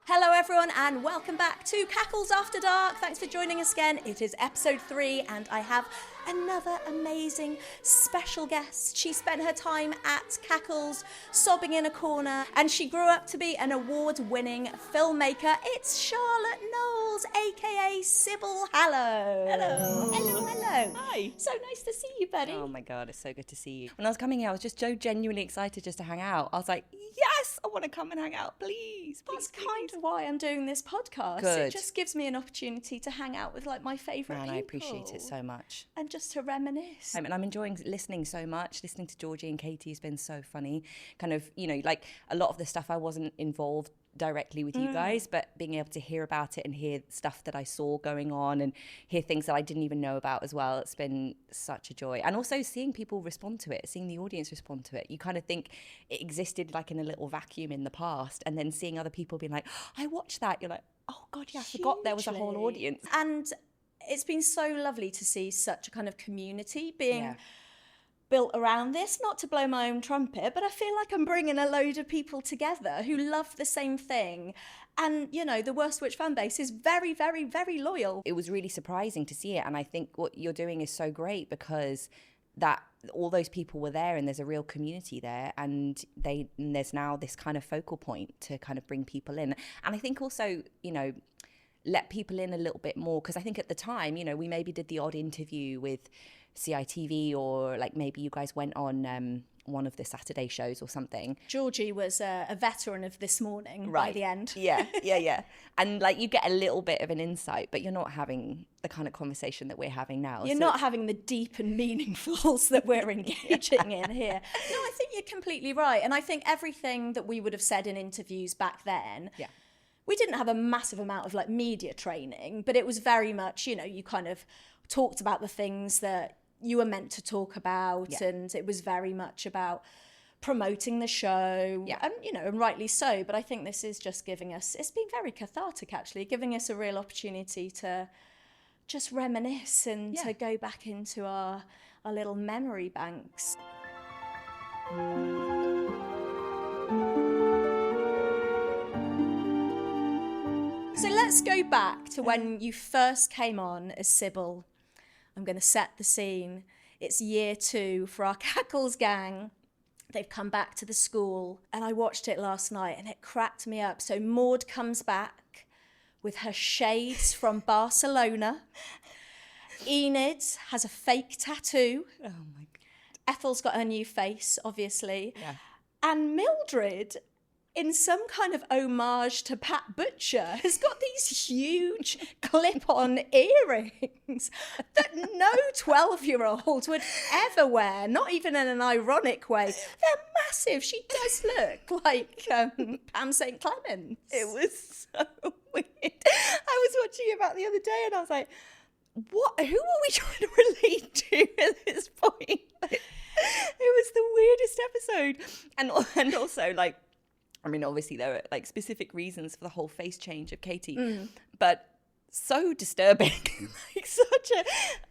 Hello everyone and welcome back to Cackles After Dark. Thanks for joining us again. It is episode 3 and I have another amazing special guest. She spent her time at Cackles sobbing in a corner and she grew up to be an award-winning filmmaker. It's Charlotte Knowles, aka Sybil. Hello. Hello. Hello, hello. Hi. So nice to see you, buddy. Oh my God, it's so good to see you. When I was coming here, I was just so genuinely excited just to hang out. I was like, yes, I want to come and hang out, please. That's kind of why I'm doing this podcast. Good. It just gives me an opportunity to hang out with like my favourite people. I appreciate it so much. And just to reminisce. And I'm enjoying listening so much. Listening to Georgie and Katie has been so funny. Kind of, you know, like a lot of the stuff I wasn't involved directly with you guys, but being able to hear about it and hear stuff that I saw going on and hear things that I didn't even know about as well, it's been such a joy. And also seeing people respond to it, seeing the audience respond to it. You kind of think it existed like in a little vacuum in the past, and then seeing other people being like, oh, I watched that, you're like, oh God, yeah, I forgot there was a whole audience. And it's been so lovely to see such a kind of community being built around this, not to blow my own trumpet, but I feel like I'm bringing a load of people together who love the same thing. And, you know, the Worst Witch fan base is very, very, very loyal. It was really surprising to see it. And I think what you're doing is so great because that all those people were there and there's a real community there, and there's now this kind of focal point to kind of bring people in. And I think also, you know, let people in a little bit more, because I think at the time, you know, we maybe did the odd interview with CITV, or like maybe you guys went on one of the Saturday shows or something. Georgie was a veteran of This Morning by the end. Yeah. And like you get a little bit of an insight, but you're not having the kind of conversation that we're having now. You're not having the deep and meaningfuls that we're engaging in here. No, I think you're completely right. And I think everything that we would have said in interviews back then, we didn't have a massive amount of like media training, but it was very much, you know, you kind of talked about the things that you were meant to talk about, and it was very much about promoting the show, and you know, and rightly so. But I think this is just giving us, it's been very cathartic actually, giving us a real opportunity to just reminisce and to go back into our little memory banks. So let's go back to when you first came on as Sybil. I'm going to set the scene. It's year 2 for our Cackles gang. They've come back to the school and I watched it last night and it cracked me up. So Maud comes back with her shades from Barcelona. Enid has a fake tattoo. Oh my God. Ethel's got her new face, obviously. Yeah. And Mildred, in some kind of homage to Pat Butcher, has got these huge clip-on earrings that no 12-year-old would ever wear, not even in an ironic way. They're massive. She does look like Pam St. Clements. It was so weird. I was watching it back the other day and I was like, what? Who are we trying to relate to at this point? It was the weirdest episode. And also, like, I mean, obviously there are like specific reasons for the whole face change of Katie, but so disturbing. Like such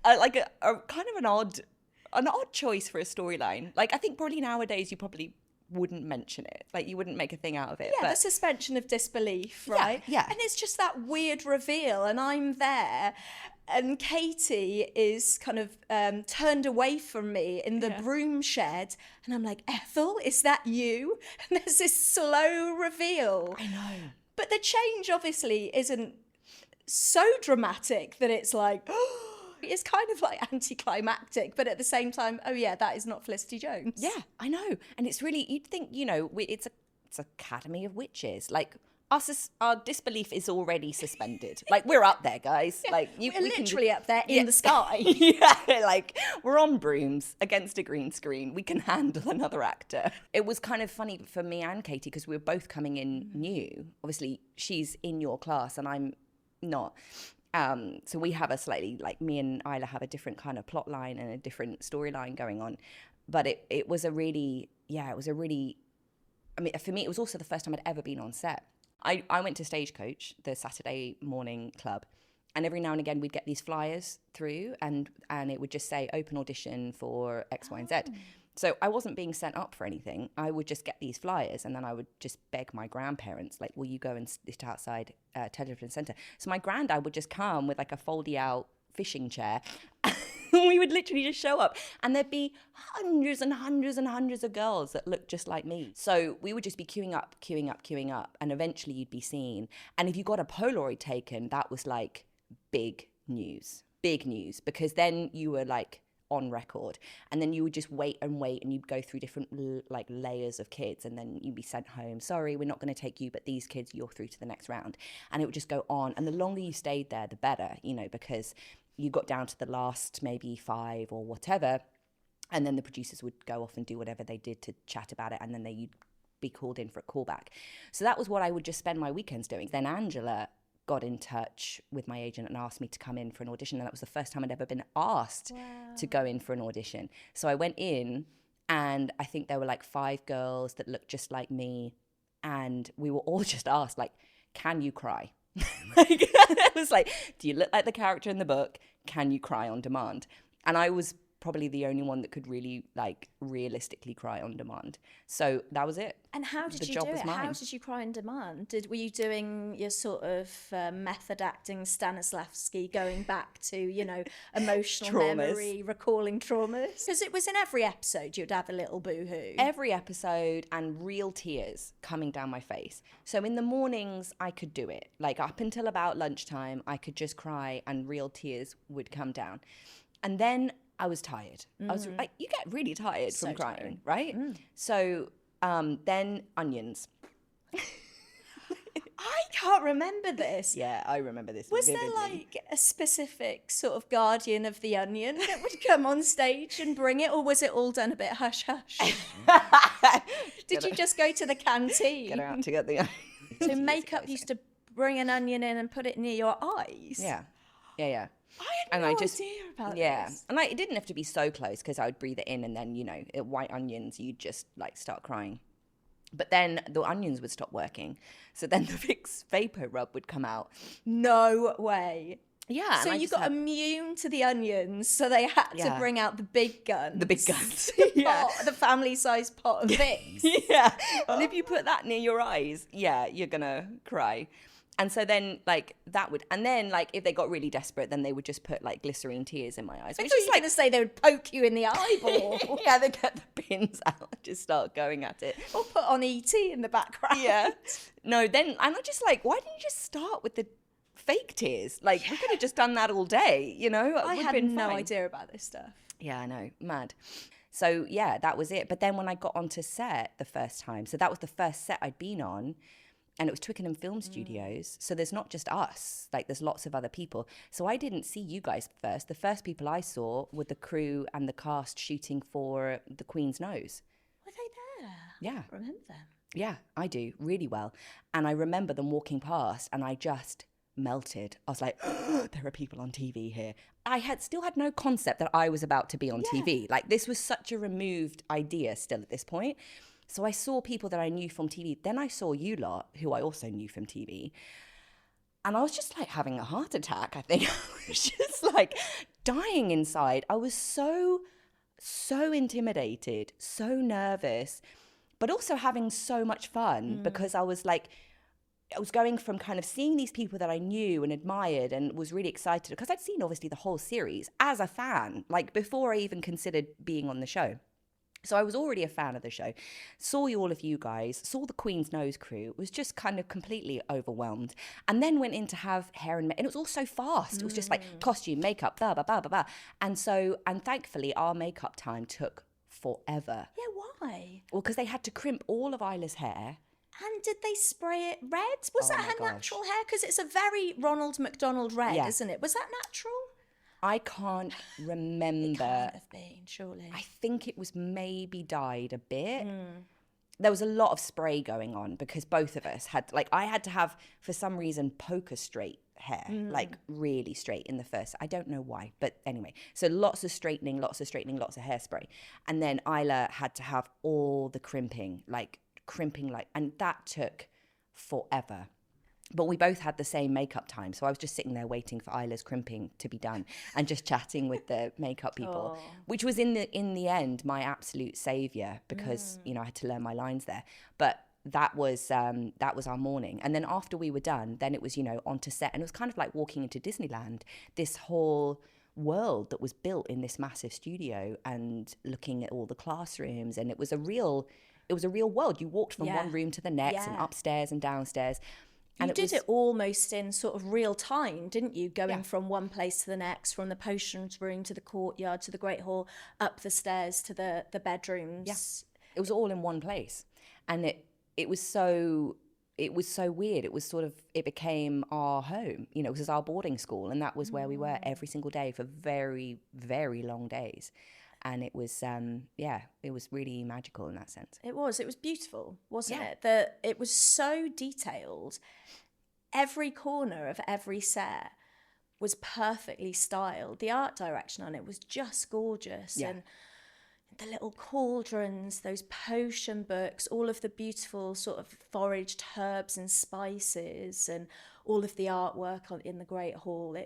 a kind of an odd choice for a storyline. Like I think probably nowadays you probably wouldn't mention it. Like you wouldn't make a thing out of it. Yeah, the suspension of disbelief, right? Yeah. And it's just that weird reveal, and I'm there, and Katie is kind of turned away from me in the broom shed, and I'm like, Ethel, is that you? And there's this slow reveal. I know. But the change obviously isn't so dramatic that it's like, it's kind of like anticlimactic, but at the same time, oh yeah, that is not Felicity Jones. Yeah, I know. And it's really, you'd think, you know, it's Academy of Witches. Like, our disbelief is already suspended. Like, we're up there, guys. Like we're literally up there in the sky. Like, we're on brooms against a green screen. We can handle another actor. It was kind of funny for me and Katie because we were both coming in new. Obviously, she's in your class and I'm not. So we have a slightly, like me and Isla have a different kind of plot line and a different storyline going on. But it was a really, I mean, for me, it was also the first time I'd ever been on set. I went to Stagecoach, the Saturday morning club, and every now and again we'd get these flyers through and it would just say open audition for X, Y, and Z. So I wasn't being sent up for anything. I would just get these flyers and then I would just beg my grandparents, like, will you go and sit outside television centre? So my granddad would just come with like a foldy out fishing chair. We would literally just show up and there'd be hundreds and hundreds and hundreds of girls that looked just like me. So we would just be queuing up, and eventually you'd be seen. And if you got a Polaroid taken, that was like big news, because then you were like on record, and then you would just wait and you'd go through different like layers of kids, and then you'd be sent home. Sorry, we're not going to take you, but these kids, you're through to the next round. And it would just go on, and the longer you stayed there, the better, you know, because you got down to the last maybe 5 or whatever, and then the producers would go off and do whatever they did to chat about it, and then you'd be called in for a callback. So that was what I would just spend my weekends doing. Then Angela got in touch with my agent and asked me to come in for an audition, and that was the first time I'd ever been asked to go in for an audition. So I went in, and I think there were like 5 girls that looked just like me, and we were all just asked, like, can you cry? Like, it was like, do you look like the character in the book? Can you cry on demand? And I was probably the only one that could really like realistically cry on demand. So that was it. And how did you do it? How did you cry on demand? Were you doing your sort of method acting Stanislavski, going back to, you know, emotional memory, recalling traumas? Because it was in every episode you'd have a little boo-hoo. Every episode, and real tears coming down my face. So in the mornings I could do it. Like up until about lunchtime I could just cry and real tears would come down. And then I was tired. I was like, you get really tired from crying, right? So then onions. I can't remember this. Yeah, I remember this Was vividly. there like a specific sort of guardian of the onion that would come on stage and bring it, or was it all done a bit hush-hush? Did you just go to the canteen? Get out to get the onions. So makeup used to bring an onion in and put it near your eyes? Yeah. I had no idea about this. And it didn't have to be so close, because I would breathe it in, and then, you know, white onions, you'd just like start crying. But then the onions would stop working. So then the Vicks vapor rub would come out. No way. Yeah. So you got immune to the onions, so they had to bring out the big guns. The big guns. The family-sized pot of Vicks. Yeah. And if you put that near your eyes, you're going to cry. And so then, like, that would... And then, like, if they got really desperate, then they would just put, like, glycerine tears in my eyes. I thought you were going to say they would poke you in the eyeball. Yeah, they'd get the pins out and just start going at it. Or put on E.T. in the background. Yeah. No, then... And I'm just like, why didn't you just start with the fake tears? Like, we could have just done that all day, you know? I had no idea about this stuff. Yeah, I know. Mad. So, yeah, that was it. But then when I got onto set the first time... So that was the first set I'd been on. And it was Twickenham Film Studios. So there's not just us, like there's lots of other people. So I didn't see you guys first. The first people I saw were the crew and the cast shooting for The Queen's Nose. Were they there? Yeah. I remember them. Yeah, I do, really well. And I remember them walking past and I just melted. I was like, oh, there are people on TV here. I still had no concept that I was about to be on TV. Like this was such a removed idea still at this point. So I saw people that I knew from TV. Then I saw you lot, who I also knew from TV. And I was just like having a heart attack, I think. I was just like dying inside. I was so intimidated, so nervous, but also having so much fun because I was going from kind of seeing these people that I knew and admired and was really excited because I'd seen obviously the whole series as a fan, like before I even considered being on the show. So I was already a fan of the show, saw all of you guys, saw the Queen's Nose crew, was just kind of completely overwhelmed, and then went in to have hair and makeup. And it was all so fast. It was just like costume, makeup, blah, blah, blah, blah, blah. And thankfully our makeup time took forever. Yeah, why? Well, because they had to crimp all of Isla's hair. And did they spray it red? Was that her natural hair? Because it's a very Ronald McDonald red, isn't it? Was that natural? I can't remember. It can't have been, surely. I think it was maybe dyed a bit. There was a lot of spray going on because both of us had, like, I had to have, for some reason, poker straight hair, like really straight in the first. I don't know why, but anyway. So lots of straightening, lots of hairspray. And then Isla had to have all the crimping, and that took forever. But we both had the same makeup time. So I was just sitting there waiting for Isla's crimping to be done and just chatting with the makeup people, which was in the end my absolute savior because, you know, I had to learn my lines there. But that was our morning. And then after we were done, then it was, you know, onto set. And it was kind of like walking into Disneyland, this whole world that was built in this massive studio and looking at all the classrooms. And it was a real world. You walked from one room to the next and upstairs and downstairs. And you did it almost in sort of real time, didn't you? Going from one place to the next, from the potions room to the courtyard to the Great Hall, up the stairs to the bedrooms. Yeah. It was all in one place. And it was so weird. It was sort of, it became our home. You know, it was our boarding school. And that was where we were every single day for very, very long days. And it was, it was really magical in that sense. It was beautiful, wasn't it? It was so detailed. Every corner of every set was perfectly styled. The art direction on it was just gorgeous. Yeah. And the little cauldrons, those potion books, all of the beautiful sort of foraged herbs and spices, and all of the artwork in the Great Hall.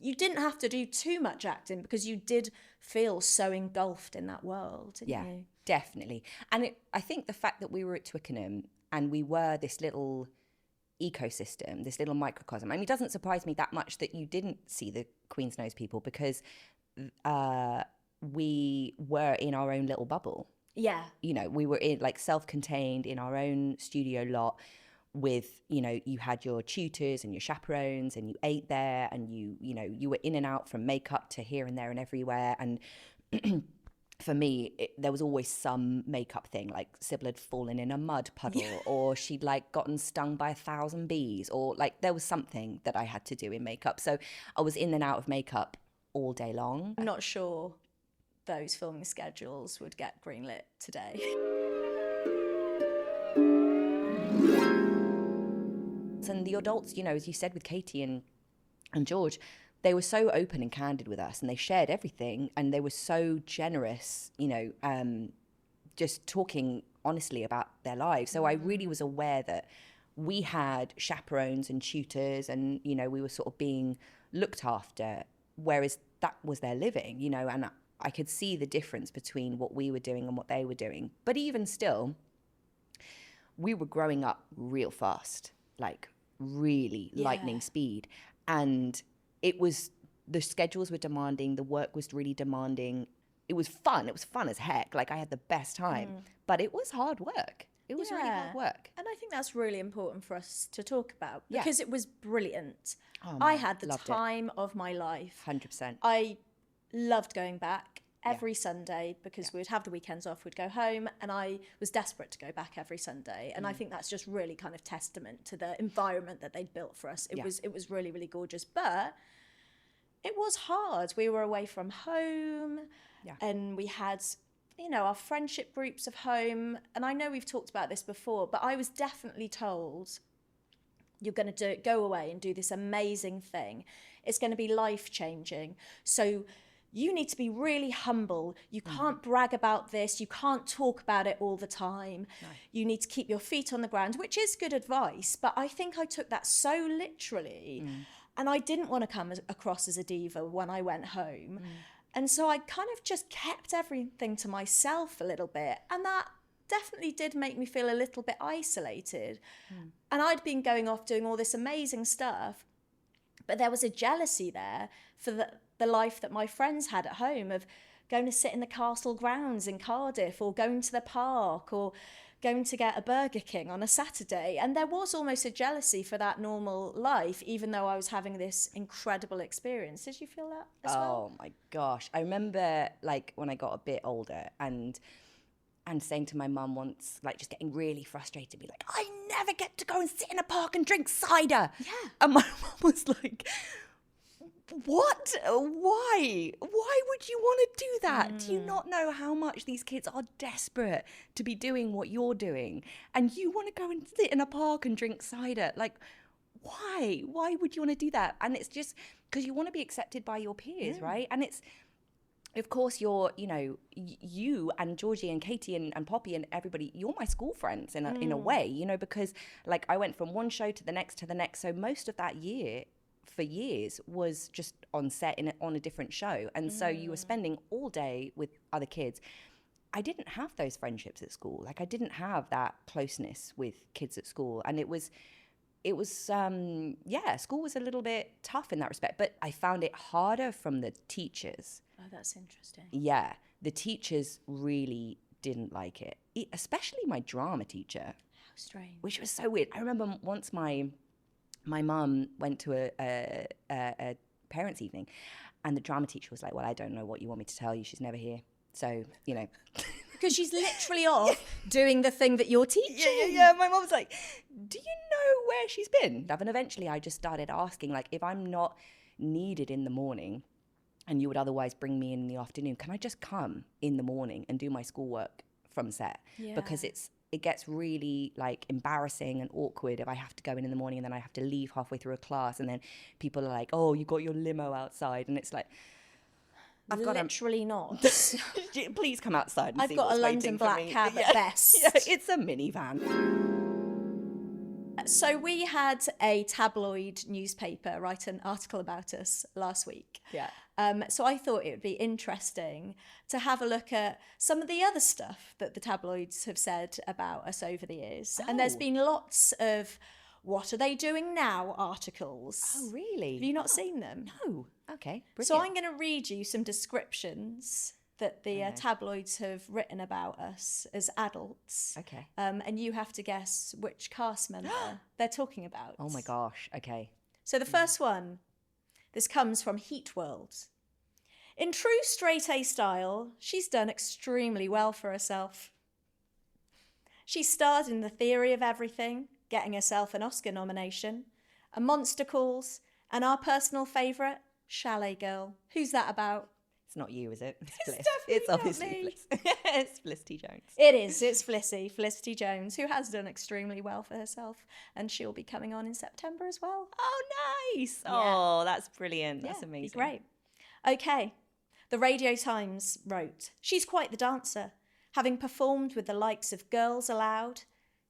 You didn't have to do too much acting because you did feel so engulfed in that world, didn't you? Definitely. And I think the fact that we were at Twickenham and we were this little ecosystem, this little microcosm, I mean, it doesn't surprise me that much that you didn't see the Queen's Nose people because we were in our own little bubble. Yeah. You know, we were self-contained in our own studio lot. With, you know, you had your tutors and your chaperones and you ate there and you were in and out from makeup to here and there and everywhere. And for me, there was always some makeup thing, like Sybil had fallen in a mud puddle or she'd gotten stung by 1,000 bees, or there was something that I had to do in makeup. So I was in and out of makeup all day long. I'm not sure those filming schedules would get greenlit today. And the adults, you know, as you said with Katie and George, they were so open and candid with us and they shared everything and they were so generous, you know, just talking honestly about their lives. So I really was aware that we had chaperones and tutors and, you know, we were sort of being looked after, whereas that was their living, you know, and I could see the difference between what we were doing and what they were doing. But even still, we were growing up real fast, really lightning speed. And the schedules were demanding, the work was really demanding. It was fun as heck. I had the best time, but it was hard work. It was really hard work. And I think that's really important for us to talk about because it was brilliant. Oh, I had the time of my life. 100%. I loved going back every Sunday because we'd have the weekends off, we'd go home, and I was desperate to go back every Sunday. And I think that's just really kind of testament to the environment that they'd built for us. It was really, really gorgeous, but it was hard. We were away from home and we had, you know, our friendship groups of home. And I know we've talked about this before, but I was definitely told, you're going to go away and do this amazing thing. It's going to be life-changing. So you need to be really humble. You can't brag about this. You can't talk about it all the time. No. You need to keep your feet on the ground, which is good advice. But I think I took that so literally. And I didn't want to come across as a diva when I went home. And so I kind of just kept everything to myself a little bit. And that definitely did make me feel a little bit isolated. And I'd been going off doing all this amazing stuff. But there was a jealousy there for the life that my friends had at home, of going to sit in the castle grounds in Cardiff, or going to the park, or going to get a Burger King on a Saturday. And there was almost a jealousy for that normal life, even though I was having this incredible experience. Did you feel that as well? Oh my gosh. I remember when I got a bit older and saying to my mum once, just getting really frustrated, be like, I never get to go and sit in a park and drink cider. Yeah. And my mum was like, what? Why? Why would you want to do that? Do you not know how much these kids are desperate to be doing what you're doing? And you want to go and sit in a park and drink cider? Why? Why would you want to do that? And it's just because you want to be accepted by your peers, right? And of course, you're, you and Georgie and Katie and Poppy and everybody, you're my school friends in a way, because like I went from one show to the next. So most of that year, for years, was just on set on a different show. And so you were spending all day with other kids. I didn't have those friendships at school. Like I didn't have that closeness with kids at school. And it was school was a little bit tough in that respect, but I found it harder from the teachers. Oh, that's interesting. Yeah, the teachers really didn't like it, especially my drama teacher. How strange. Which was so weird. I remember once my mum went to a parents' evening, and the drama teacher was like, well, I don't know what you want me to tell you. She's never here. So, Because she's literally off doing the thing that you're teaching. Yeah. My mum's like, do you know where she's been? And eventually I just started asking, like, if I'm not needed in the morning and you would otherwise bring me in the afternoon, can I just come in the morning and do my schoolwork from set? Yeah. Because it gets really like embarrassing and awkward if I have to go in the morning and then I have to leave halfway through a class and then people are like, oh, you got your limo outside. And it's like, I've got literally not. Please come outside and I've see got what's a London waiting for black me. cab at best. Yeah, it's a minivan. So we had a tabloid newspaper write an article about us last week. Yeah. So I thought it would be interesting to have a look at some of the other stuff that the tabloids have said about us over the years. And there's been lots of what are they doing now articles. Oh, really? Have you not seen them? No. Okay, brilliant. So I'm going to read you some descriptions that the tabloids have written about us as adults. Okay. And you have to guess which cast member they're talking about. Oh my gosh, okay. So the first one, this comes from Heat World. In true straight A style, she's done extremely well for herself. She starred in The Theory of Everything, getting herself an Oscar nomination, A Monster Calls, and our personal favourite, Chalet Girl. Who's that about? It's not you, is it? It's obviously not me. It's Felicity Jones. It is. It's Felicity Jones, who has done extremely well for herself, and she'll be coming on in September as well. Oh, nice. Yeah. Oh, that's brilliant. That's amazing. Great. Okay. The Radio Times wrote, she's quite the dancer, having performed with the likes of Girls Aloud,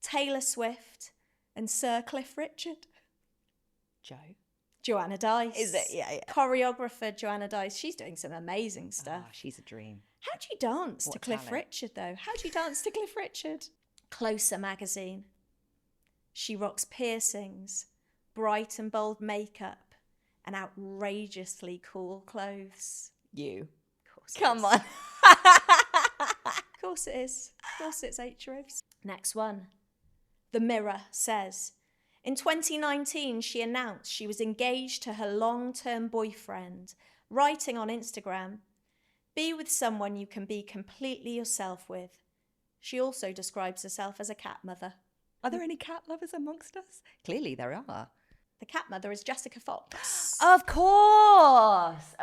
Taylor Swift, and Sir Cliff Richard. Joanna Dice. Is it? Yeah. Choreographer Joanna Dice. She's doing some amazing stuff. Oh, she's a dream. How do you dance to Cliff talent. Richard, though? How do you dance to Cliff Richard? Closer magazine. She rocks piercings, bright and bold makeup, and outrageously cool clothes. You. Of course. Come on. Of course it is. Of course it's H. Rose. Next one. The Mirror says, in 2019, she announced she was engaged to her long-term boyfriend, writing on Instagram, be with someone you can be completely yourself with. She also describes herself as a cat mother. Are there any cat lovers amongst us? Clearly there are. The cat mother is Jessica Fox. Of course.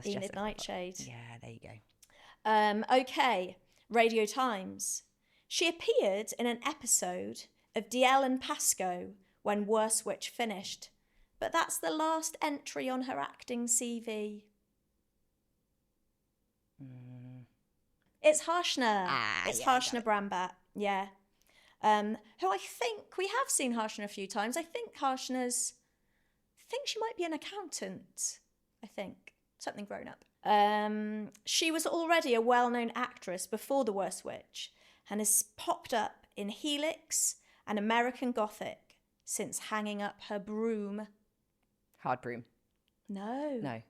Enid Nightshade. Yeah, there you go. Okay, Radio Times. She appeared in an episode of DL and Pascoe when Worst Witch finished, but that's the last entry on her acting CV. It's Harshner. It's Harshner Brambat, yeah. Who I think we have seen Harshner a few times. I think she might be an accountant. I think something grown up. She was already a well-known actress before The Worst Witch and has popped up in Helix and American Gothic since hanging up her broom. Hard broom. No.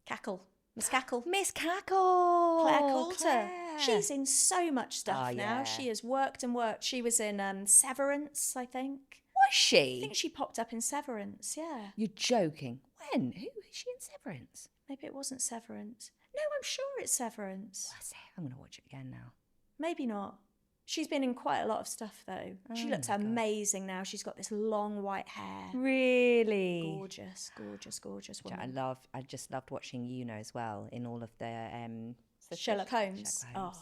Cackle. Miss Cackle. Miss Cackle. Claire Coulter. She's in so much stuff now. Yeah. She has worked and worked. She was in Severance, I think. Was she? I think she popped up in Severance, yeah. You're joking. When? Who is she in Severance? Maybe it wasn't Severance. No, I'm sure it's Severance. Was it? I'm going to watch it again now. Maybe not. She's been in quite a lot of stuff, though. She looks amazing now. She's got this long white hair. Really? Gorgeous woman. I just loved watching as well in all of the Sherlock Holmes. Oh,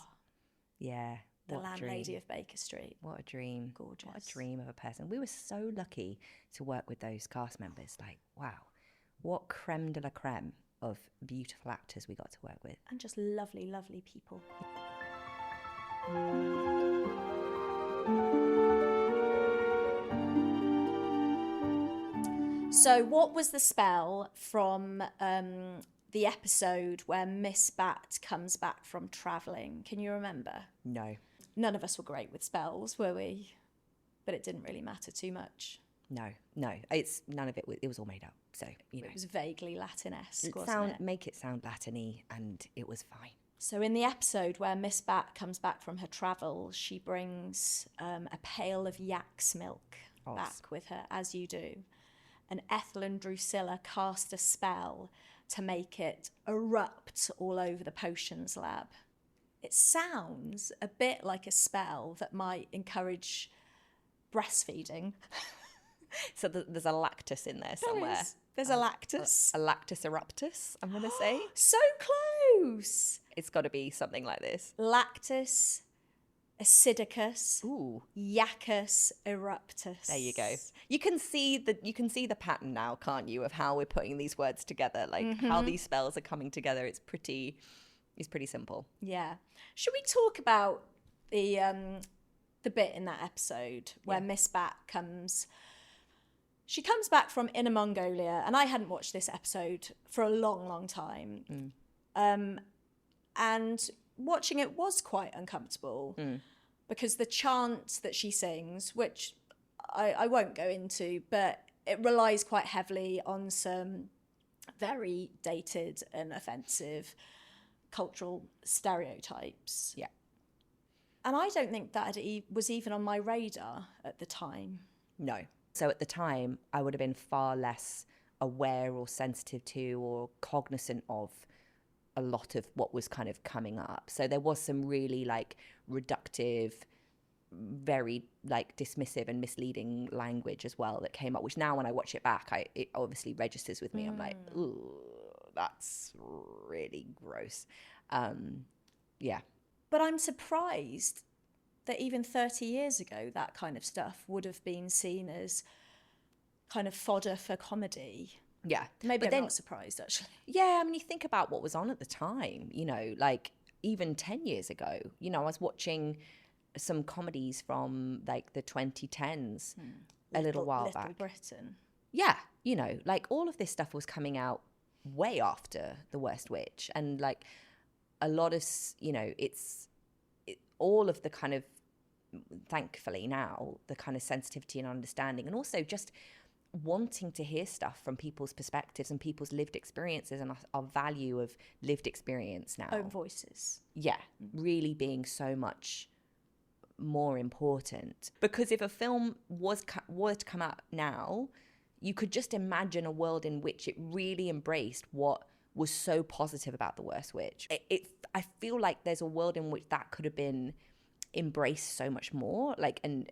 yeah. the landlady of Baker Street. What a dream. Gorgeous. What a dream of a person. We were so lucky to work with those cast members. Like, wow. What creme de la creme. of beautiful actors we got to work with. And just lovely, lovely people. So what was the spell from the episode where Miss Bat comes back from travelling? Can you remember? No. None of us were great with spells, were we? But it didn't really matter too much. No. It's none of it. It was all made up. So, you know. It was vaguely Latin-esque, wasn't it? Make it sound Latin-y, and it was fine. So in the episode where Miss Bat comes back from her travels, she brings a pail of yak's milk back with her, as you do. And Ethel and Drusilla cast a spell to make it erupt all over the potions lab. It sounds a bit like a spell that might encourage breastfeeding. So there's a lactus in there somewhere. There's a lactus. A lactus eruptus, I'm going to say. So close. It's got to be something like this. Lactus acidicus. Ooh. Yacus eruptus. There you go. You can see the pattern now, can't you, of how we're putting these words together, like how these spells are coming together. It's pretty simple. Yeah. Should we talk about the bit in that episode where Miss Bat comes? She comes back from Inner Mongolia, and I hadn't watched this episode for a long, long time. And watching it was quite uncomfortable because the chant that she sings, which I won't go into, but it relies quite heavily on some very dated and offensive cultural stereotypes. Yeah. And I don't think that was even on my radar at the time. No. So at the time, I would have been far less aware or sensitive to or cognizant of a lot of what was kind of coming up. So there was some really like reductive, very like dismissive and misleading language as well that came up, which now when I watch it back, it obviously registers with me. I'm like, ooh, that's really gross. Yeah. But I'm surprised that even 30 years ago, that kind of stuff would have been seen as kind of fodder for comedy. Yeah. Maybe I'm not surprised, actually. Yeah, I mean, you think about what was on at the time, you know, like even 10 years ago, you know, I was watching some comedies from like the 2010s a little while back. Little Britain. Yeah, you know, like all of this stuff was coming out way after The Worst Witch. And like a lot of, you know, all of the kind of, thankfully now, the kind of sensitivity and understanding, and also just wanting to hear stuff from people's perspectives and people's lived experiences and our value of lived experience now. Own voices. Yeah, really being so much more important. Because if a film were to come out now, you could just imagine a world in which it really embraced what was so positive about The Worst Witch. I feel like there's a world in which that could have been embraced so much more, like and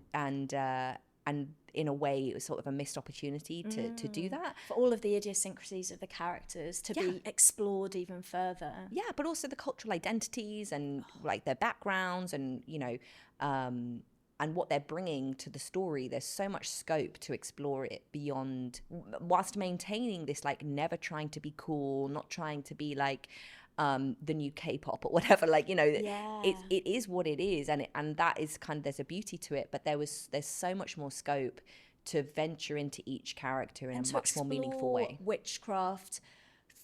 in a way it was sort of a missed opportunity to do that. For all of the idiosyncrasies of the characters to be explored even further. Yeah, but also the cultural identities and like their backgrounds and, you know, and what they're bringing to the story. There's so much scope to explore it beyond, whilst maintaining this like never trying to be cool, not trying to be like the new K-pop or whatever, like, you know, it is what it is, and that is kind of, there's a beauty to it, but there's so much more scope to venture into each character in a much more meaningful way. Witchcraft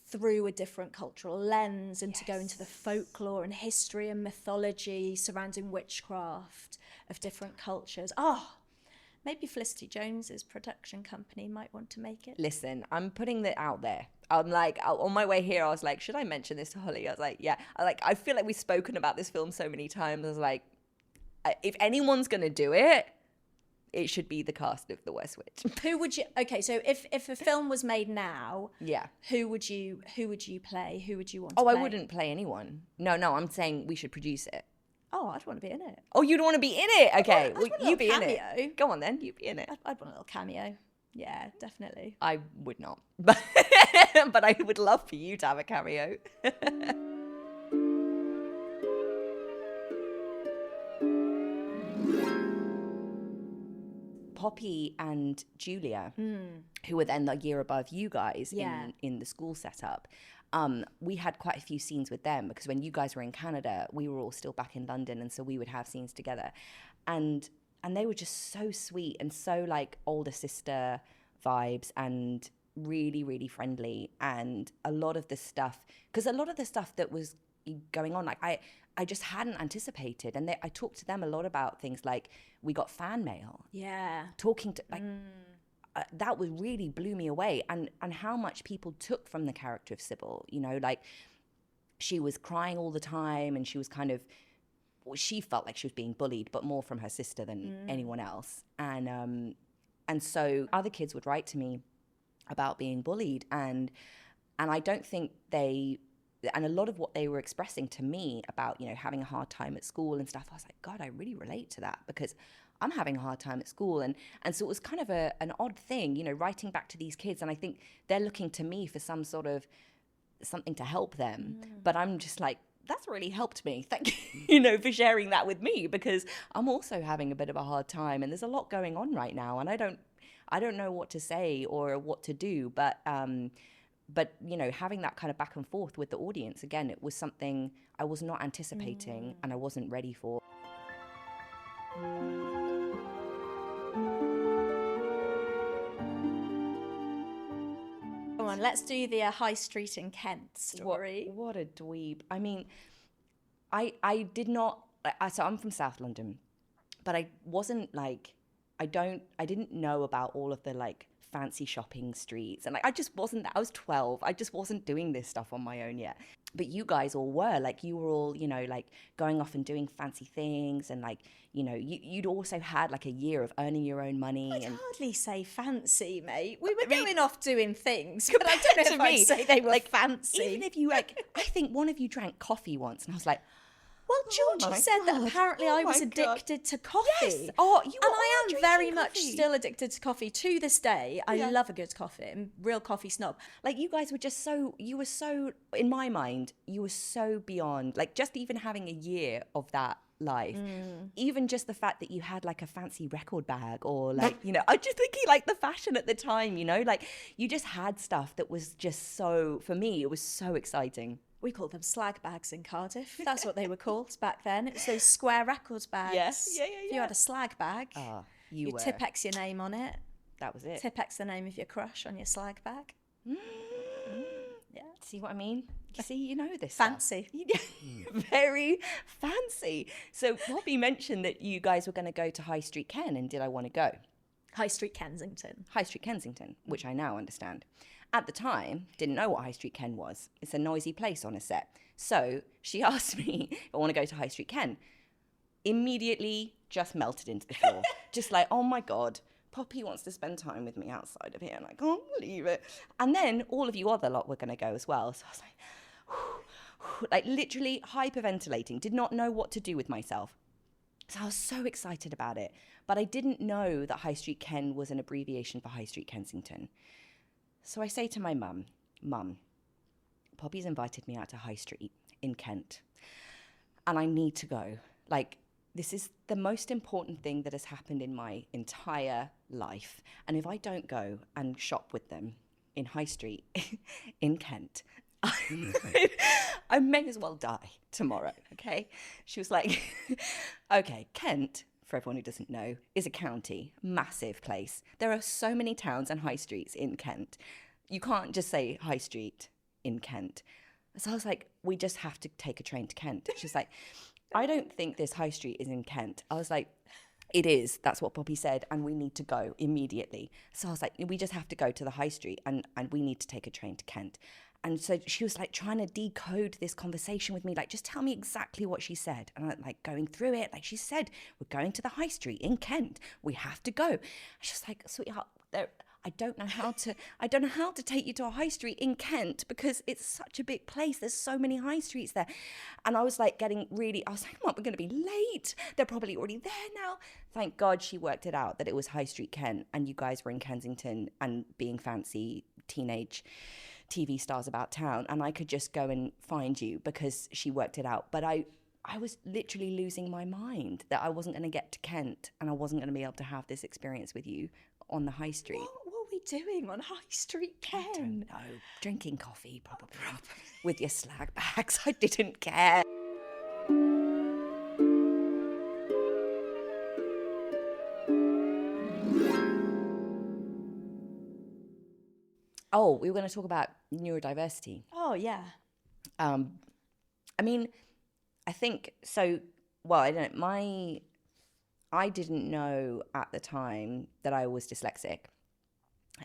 through a different cultural lens, and to go into the folklore and history and mythology surrounding witchcraft of different cultures. Maybe Felicity Jones's production company might want to make it. Listen, I'm putting that out there. I'm like, on my way here, I was like, should I mention this to Holly? I was like, yeah. I feel like we've spoken about this film so many times. I was like, if anyone's going to do it, it should be the cast of The Worst Witch. Who would you? Okay, so if a film was made now, who would you play? Who would you want to play? I wouldn't play anyone. No, I'm saying we should produce it. Oh, I'd want to be in it. Oh, you'd want to be in it? Okay, I'd want you be cameo. In it. Go on then, you be in it. I'd want a little cameo. Yeah, definitely. I would not, but I would love for you to have a cameo. Poppy and Julia, who were then the year above you guys in the school setup, we had quite a few scenes with them because when you guys were in Canada, we were all still back in London, and so we would have scenes together. And they were just so sweet and so like older sister vibes and really, really friendly. And a lot of the stuff that was going on, like I just hadn't anticipated. And I talked to them a lot about things like we got fan mail. Yeah. Talking to like, that was really blew me away. And how much people took from the character of Sybil, you know, like she was crying all the time and she was kind of, she felt like she was being bullied, but more from her sister than anyone else. And so other kids would write to me about being bullied, and I don't think and a lot of what they were expressing to me about, you know, having a hard time at school and stuff, I was like, God, I really relate to that because I'm having a hard time at school. And so it was kind of an odd thing, you know, writing back to these kids. And I think they're looking to me for some sort of something to help them. But I'm just like, that's really helped me. Thank you, you know, for sharing that with me because I'm also having a bit of a hard time and there's a lot going on right now. And I don't know what to say or what to do. But, you know, having that kind of back and forth with the audience, again, it was something I was not anticipating and I wasn't ready for. Come on, let's do the High Street in Kent story. What a dweeb. I mean, I did not, so I'm from South London, but I wasn't like, I didn't know about all of the like fancy shopping streets. And like, I just wasn't, I was 12. I just wasn't doing this stuff on my own yet. But you guys all were, like, you were all, you know, like going off and doing fancy things. And like, you know, you'd also had like a year of earning your own money. I'd and hardly say fancy, mate. We were going off doing things, but I don't know if I'd say they were like fancy. Even if you like, I think one of you drank coffee once and I was like, well, Georgie said that apparently I was addicted to coffee. Yes. Oh, you were. And I am very much coffee. still addicted to coffee to this day. I love a good coffee. I'm a real coffee snob. Like, you guys were just so, in my mind, you were so beyond, like, just even having a year of that life. Even just the fact that you had like a fancy record bag or like, you know, I'm just thinking like the fashion at the time, you know, like you just had stuff that was just so, for me, it was so exciting. We called them slag bags in Cardiff. That's what they were called back then. It was those square records bags. Yes. Yeah. If you had a slag bag, you were. Tipp-X your name on it. That was it. Tipp-X the name of your crush on your slag bag. Yeah. See what I mean? You see, you know this fancy. Very fancy. So Bobby mentioned that you guys were going to go to High Street Ken, and did I want to go? High Street Kensington. High Street Kensington, which I now understand. At the time, didn't know what High Street Ken was. It's a noisy place on a set. So she asked me if I want to go to High Street Ken. Immediately just melted into the floor. Just like, oh my God, Poppy wants to spend time with me outside of here and I can't believe it. And then all of you other lot were going to go as well. So I was like literally hyperventilating, did not know what to do with myself. So I was so excited about it. But I didn't know that High Street Ken was an abbreviation for High Street Kensington. So I say to my mum, Poppy's invited me out to High Street in Kent and I need to go. Like, this is the most important thing that has happened in my entire life. And if I don't go and shop with them in High Street in Kent, I may as well die tomorrow, okay? She was like, okay, Kent, for everyone who doesn't know, is a county, massive place. There are so many towns and high streets in Kent. You can't just say High Street in Kent. So I was like, we just have to take a train to Kent. She's like, I don't think this High Street is in Kent. I was like, it is. That's what Poppy said. And we need to go immediately. So I was like, we just have to go to the High Street and we need to take a train to Kent. And so she was like trying to decode this conversation with me, like, just tell me exactly what she said. And I'm like going through it. Like, she said, we're going to the High Street in Kent. We have to go. And she was like, sweetheart, I don't know how to take you to a high street in Kent because it's such a big place. There's so many high streets there. And I was like I was like, Mom, we're going to be late. They're probably already there now. Thank God she worked it out that it was High Street Kent and you guys were in Kensington and being fancy teenage TV stars about town. And I could just go and find you because she worked it out. But I was literally losing my mind that I wasn't going to get to Kent and I wasn't going to be able to have this experience with you on the high street. What were we doing on High Street Kent? I don't know. Drinking coffee, probably. With your slag bags. I didn't care. Oh, we were going to talk about neurodiversity. Oh, yeah. I mean, I think so. Well, I don't know. I didn't know at the time that I was dyslexic,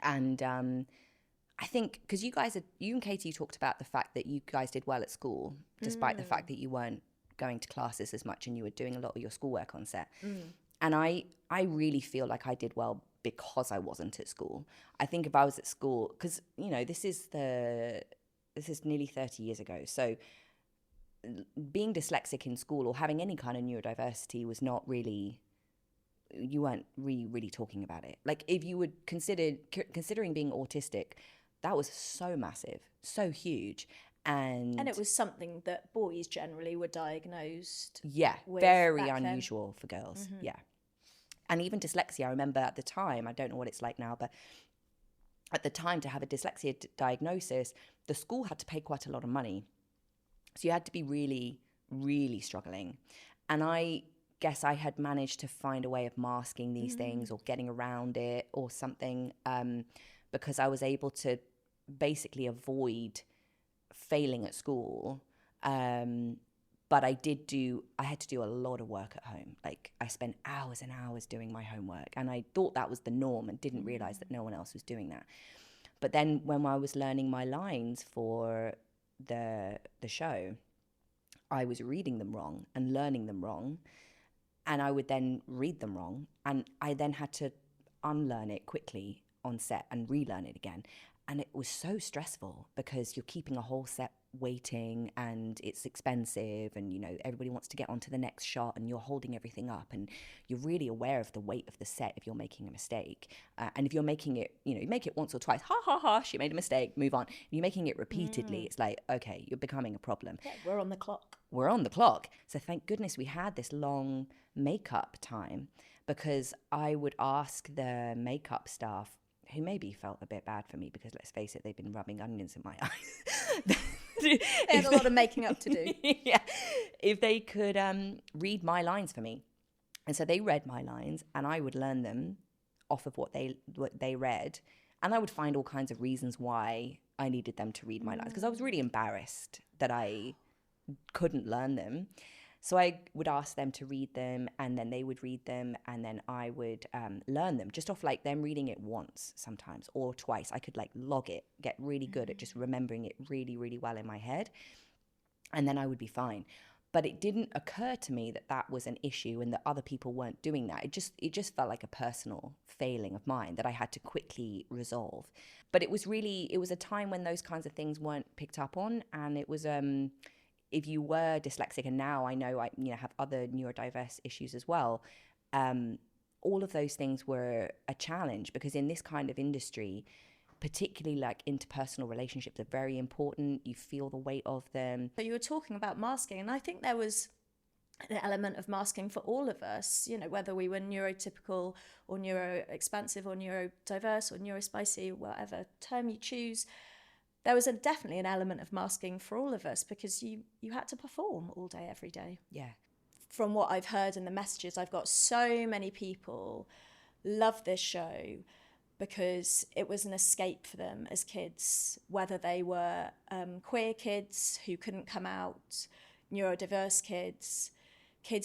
and I think because you and Katie talked about the fact that you guys did well at school, despite the fact that you weren't going to classes as much and you were doing a lot of your schoolwork on set. And I really feel like I did well because I wasn't at school. I think if I was at school, because this is nearly 30 years ago, so being dyslexic in school or having any kind of neurodiversity was not really, you weren't really talking about it. Like if you would considering being autistic, that was so massive, so huge. And it was something that boys generally were diagnosed with very unusual for girls. Yeah. And even dyslexia, I remember at the time, I don't know what it's like now, but at the time to have a dyslexia diagnosis, the school had to pay quite a lot of money. So you had to be really, really struggling. And I guess I had managed to find a way of masking these things or getting around it or something, because I was able to basically avoid failing at school. But I had to do a lot of work at home. Like I spent hours and hours doing my homework, and I thought that was the norm and didn't realize that no one else was doing that. But then when I was learning my lines for the show, I was reading them wrong and learning them wrong, and I would then read them wrong, and I then had to unlearn it quickly on set and relearn it again. And it was so stressful because you're keeping a whole set waiting and it's expensive, and everybody wants to get onto the next shot, and you're holding everything up, and you're really aware of the weight of the set if you're making a mistake. And if you're making it, you make it once or twice, ha ha ha, she made a mistake, move on. You're making it repeatedly, it's like, okay, you're becoming a problem. Yeah, we're on the clock. So thank goodness we had this long makeup time, because I would ask the makeup staff, who maybe felt a bit bad for me because, let's face it, they've been rubbing onions in my eyes. They had a lot of making up to do. Yeah. If they could read my lines for me. And so they read my lines, and I would learn them off of what they read. And I would find all kinds of reasons why I needed them to read my lines, because I was really embarrassed that I couldn't learn them. So I would ask them to read them, and then they would read them, and then I would learn them just off like them reading it once sometimes or twice. I could like log it, get really good at just remembering it really, really well in my head, and then I would be fine. But it didn't occur to me that that was an issue and that other people weren't doing that. It just felt like a personal failing of mine that I had to quickly resolve. But it was a time when those kinds of things weren't picked up on, and it was if you were dyslexic, and now I know I have other neurodiverse issues as well, all of those things were a challenge, because in this kind of industry, particularly like interpersonal relationships are very important. You feel the weight of them. So you were talking about masking, and I think there was an element of masking for all of us, whether we were neurotypical or neuroexpansive or neurodiverse or neurospicy, whatever term you choose. There was definitely an element of masking for all of us, because you had to perform all day, every day. Yeah. From what I've heard in the messages I've got, so many people love this show because it was an escape for them as kids, whether they were queer kids who couldn't come out, neurodiverse kids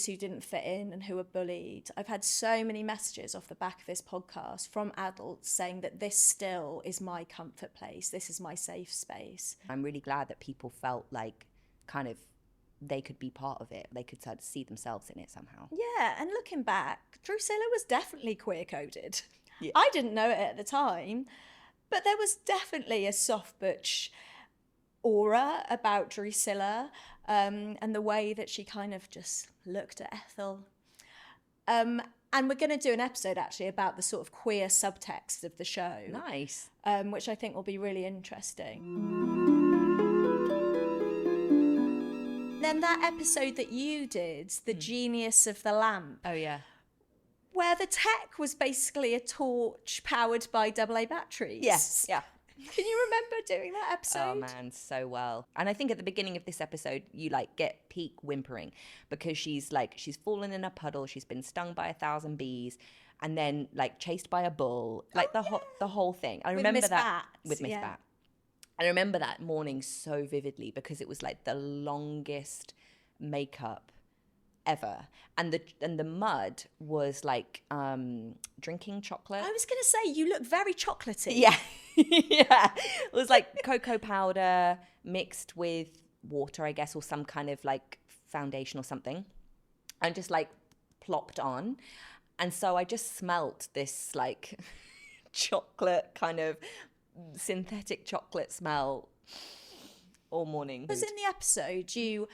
who didn't fit in and who were bullied. I've had so many messages off the back of this podcast from adults saying that this still is my comfort place. This is my safe space. I'm really glad that people felt like kind of they could be part of it. They could sort of see themselves in it somehow. Yeah, and looking back, Drusilla was definitely queer-coded. Yeah. I didn't know it at the time, but there was definitely a soft butch aura about Drusilla, and the way that she kind of just looked at Ethel. And we're going to do an episode actually about the sort of queer subtext of the show. Nice. Which I think will be really interesting. then that episode that you did, The Genius of the Lamp. Oh, yeah. Where the tech was basically a torch powered by AA batteries. Yes, yeah. Can you remember doing that episode? Oh man, so well. And I think at the beginning of this episode, you like get peak whimpering because she's fallen in a puddle. She's been stung by 1,000 bees, and then like chased by a bull. Like the whole thing. I remember Miss that Bat, with Miss Bat. I remember that morning so vividly because it was like the longest makeup ever, and the mud was like drinking chocolate. I was gonna say you look very chocolatey. Yeah. Yeah, it was like cocoa powder mixed with water, I guess, or some kind of like foundation or something, and just like plopped on. And so I just smelt this like chocolate kind of synthetic chocolate smell all morning. Because in the episode you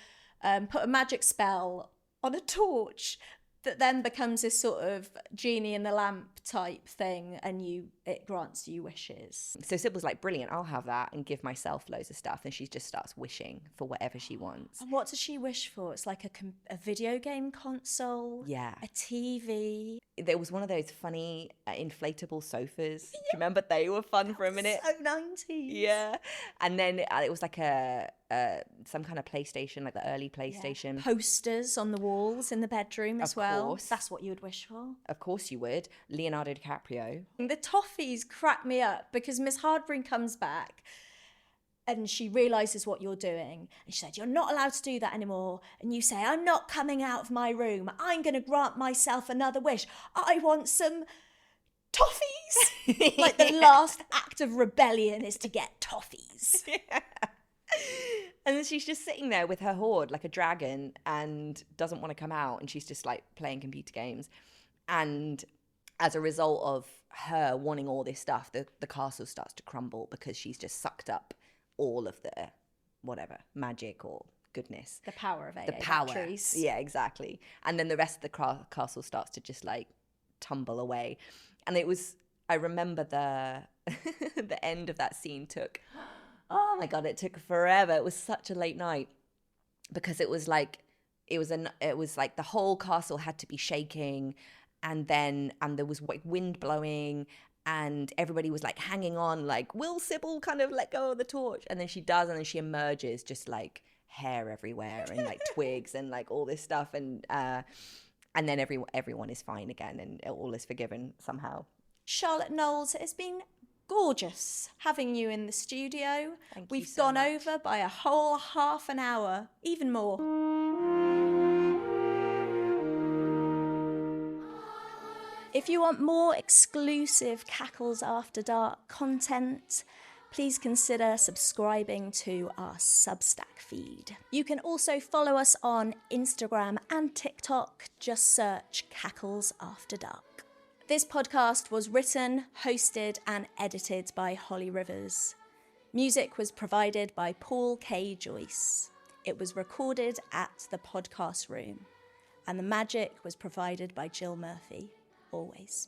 put a magic spell on a torch that then becomes this sort of genie in the lamp type thing, and it grants you wishes. So Sybil's like, brilliant, I'll have that, and give myself loads of stuff. And she just starts wishing for whatever she wants. And what does she wish for? It's like a video game console, Yeah, a TV. There was one of those funny inflatable sofas. Do you remember? They were fun for a minute. So 90s. Yeah. And then it was like some kind of PlayStation, like the early PlayStation. Yeah. Posters on the walls in the bedroom as well. Of course. That's what you would wish for. Of course you would. Leonardo DiCaprio. The toffees crack me up because Miss Hardbring comes back and she realises what you're doing. And she said, you're not allowed to do that anymore. And you say, I'm not coming out of my room. I'm going to grant myself another wish. I want some toffees. Like the last act of rebellion is to get toffees. Yeah. And then she's just sitting there with her horde like a dragon and doesn't want to come out. And she's just like playing computer games. And as a result of her wanting all this stuff, the castle starts to crumble because she's just sucked up all of the whatever magic or goodness, the power of AA the power batteries. Yeah, exactly. And then the rest of the castle starts to just like tumble away. And I remember the the end of that scene took, oh my god, it took forever. It was such a late night because it was like the whole castle had to be shaking, and there was like wind blowing, and everybody was like hanging on, like, will Sybil kind of let go of the torch? And then she does, and then she emerges just like hair everywhere and like twigs and like all this stuff, and then everyone is fine again and all is forgiven somehow. Charlotte Knowles, it's been gorgeous having you in the studio. We've gone over by a whole half an hour, even more. If you want more exclusive Cackles After Dark content, please consider subscribing to our Substack feed. You can also follow us on Instagram and TikTok. Just search Cackles After Dark. This podcast was written, hosted and edited by Holly Rivers. Music was provided by Paul K. Joyce. It was recorded at the Podcast Room. And the magic was provided by Jill Murphy. Always.